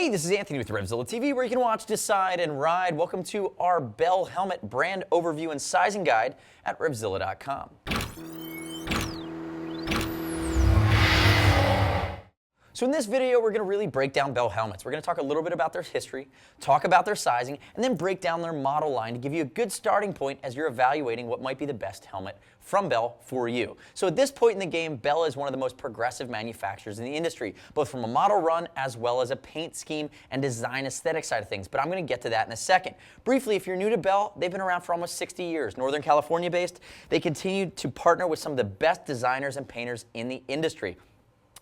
Hey, this is Anthony with RevZilla TV, where you can watch, decide, and ride. Welcome to our Bell helmet brand overview and sizing guide at RevZilla.com. So in this video, we're going to really break down Bell helmets. We're going to talk a little bit about their history, talk about their sizing, and then break down their model line to give you a good starting point as you're evaluating what might be the best helmet from Bell for you. So at this point in the game, Bell is one of the most progressive manufacturers in the industry, both from a model run as well as a paint scheme and design aesthetic side of things. But I'm going to get to that in a second. Briefly, if you're new to Bell, they've been around for almost 60 years. Northern California based, they continue to partner with some of the best designers and painters in the industry.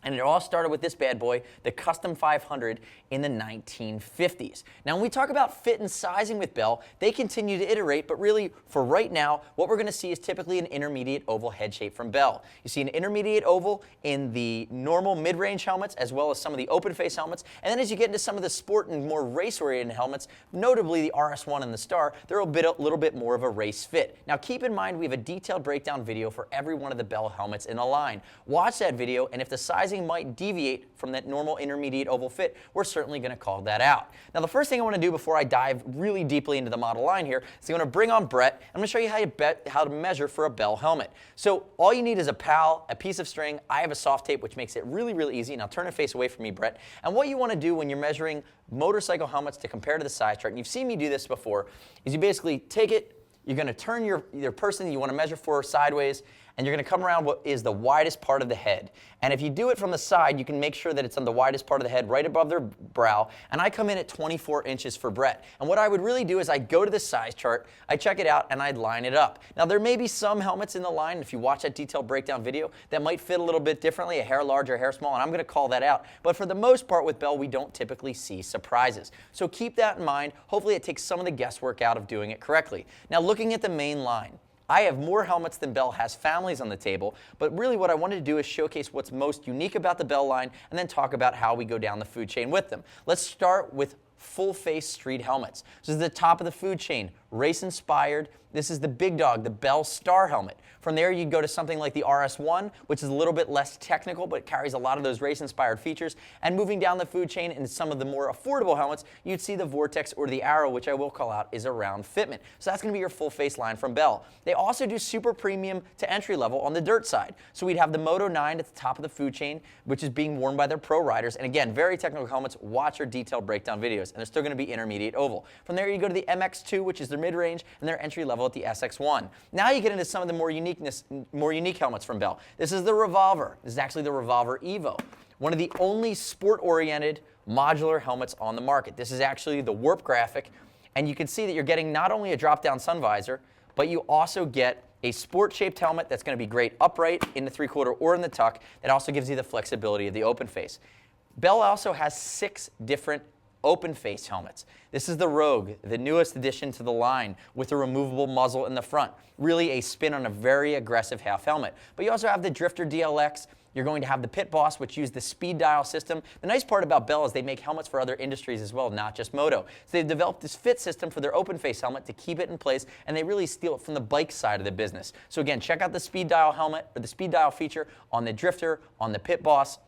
And it all started with this bad boy, the Custom 500 in the 1950s. Now, when we talk about fit and sizing with Bell, they continue to iterate, but really, for right now, what we're going to see is typically an intermediate oval head shape from Bell. You see an intermediate oval in the normal mid-range helmets, as well as some of the open-face helmets. And then as you get into some of the sport and more race-oriented helmets, notably the RS1 and the Star, they're a little bit more of a race fit. Now, keep in mind, we have a detailed breakdown video for every one of the Bell helmets in the line. Watch that video, and if the sizing might deviate from that normal intermediate oval fit, we're certainly going to call that out. Now, the first thing I want to do before I dive really deeply into the model line here is I'm going to bring on Brett. I'm going to show you how to measure for a Bell helmet. So all you need is a pal, a piece of string. I have a soft tape, which makes it really, really easy. Now turn and face away from me, Brett. And what you want to do when you're measuring motorcycle helmets to compare to the size chart, and you've seen me do this before, is you basically take it, you're going to turn your person you want to measure for sideways, and you're going to come around what is the widest part of the head. And if you do it from the side, you can make sure that it's on the widest part of the head, right above their brow. And I come in at 24 inches for Brett. And what I would really do is I go to the size chart, I check it out, and I'd line it up. Now, there may be some helmets in the line, if you watch that detailed breakdown video, that might fit a little bit differently, a hair large or a hair small, and I'm going to call that out. But for the most part with Bell, we don't typically see surprises. So keep that in mind. Hopefully it takes some of the guesswork out of doing it correctly. Now, looking at the main line, I have more helmets than Bell has families on the table, but really what I wanted to do is showcase what's most unique about the Bell line and then talk about how we go down the food chain with them. Let's start with full-face street helmets. This is the top of the food chain, race-inspired. This is the big dog, the Bell Star helmet. From there, you go to something like the RS1, which is a little bit less technical, but carries a lot of those race-inspired features. And moving down the food chain into some of the more affordable helmets, you'd see the Vortex or the Arrow, which I will call out is a round fitment. So that's going to be your full-face line from Bell. They also do super premium to entry level on the dirt side. So we'd have the Moto 9 at the top of the food chain, which is being worn by their pro riders. And again, very technical helmets. Watch our detailed breakdown videos, and they're still going to be intermediate oval. From there, you go to the MX2, which is their mid-range, and their entry level at the SX1. Now you get into some of the more unique helmets from Bell. This is the Revolver. This is actually the Revolver Evo, one of the only sport-oriented modular helmets on the market. This is actually the warp graphic, and you can see that you're getting not only a drop-down sun visor, but you also get a sport-shaped helmet that's going to be great upright, in the three-quarter, or in the tuck. That also gives you the flexibility of the open face. Bell also has 6 different open face helmets. This is the Rogue, the newest addition to the line with a removable muzzle in the front. Really a spin on a very aggressive half helmet. But you also have the Drifter DLX. You're going to have the Pit Boss, which use the speed dial system. The nice part about Bell is they make helmets for other industries as well, not just moto. So they've developed this fit system for their open face helmet to keep it in place, and they really steal it from the bike side of the business. So again, check out the speed dial helmet, or the speed dial feature on the Drifter, on the Pit Boss.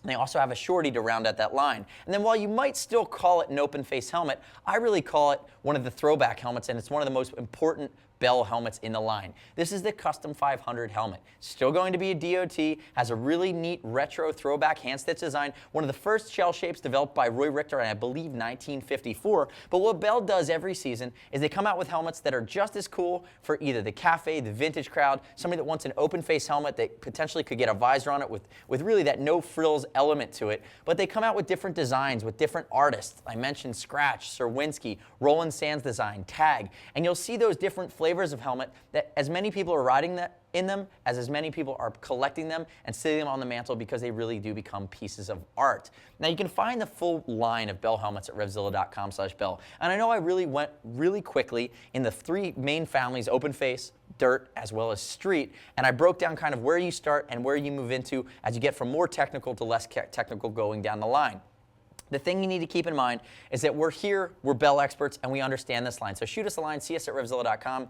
They also have a shorty to round out that line. And then while you might still call it an open face helmet, I really call it one of the throwback helmets, and it's one of the most important Bell helmets in the line. This is the Custom 500 helmet. Still going to be a DOT, has a really neat retro throwback hand stitch design, one of the first shell shapes developed by Roy Richter in, I believe, 1954. But what Bell does every season is they come out with helmets that are just as cool for either the cafe, the vintage crowd, somebody that wants an open face helmet that potentially could get a visor on it with really that no frills element to it. But they come out with different designs with different artists. I mentioned Scratch, Sirwinski, Roland Sands design, Tag, and you'll see those different flavors of helmet that as many people are riding in them as many people are collecting them and sitting them on the mantle, because they really do become pieces of art. Now you can find the full line of Bell helmets at RevZilla.com/Bell. And I know I really went really quickly in the 3 main families, open face, dirt, as well as street, and I broke down kind of where you start and where you move into as you get from more technical to less technical going down the line. The thing you need to keep in mind is that we're Bell experts, and we understand this line. So shoot us a line, see us at RevZilla.com.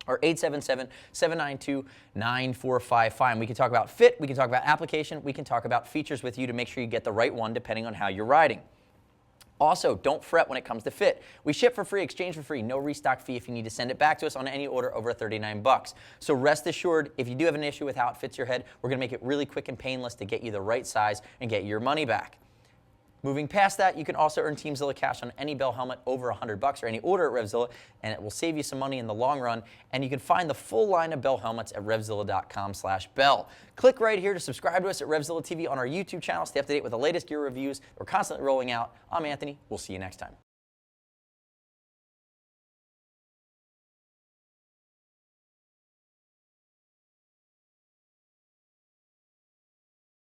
or 877-792-9455. We can talk about fit, we can talk about application, we can talk about features with you to make sure you get the right one depending on how you're riding. Also, don't fret when it comes to fit. We ship for free, exchange for free, no restock fee if you need to send it back to us on any order over $39. So rest assured, if you do have an issue with how it fits your head, we're going to make it really quick and painless to get you the right size and get your money back. Moving past that, you can also earn TeamZilla cash on any Bell helmet over $100 or any order at RevZilla, and it will save you some money in the long run. And you can find the full line of Bell helmets at RevZilla.com/Bell. Click right here to subscribe to us at RevZilla TV on our YouTube channel. Stay up to date with the latest gear reviews we're constantly rolling out. I'm Anthony. We'll see you next time.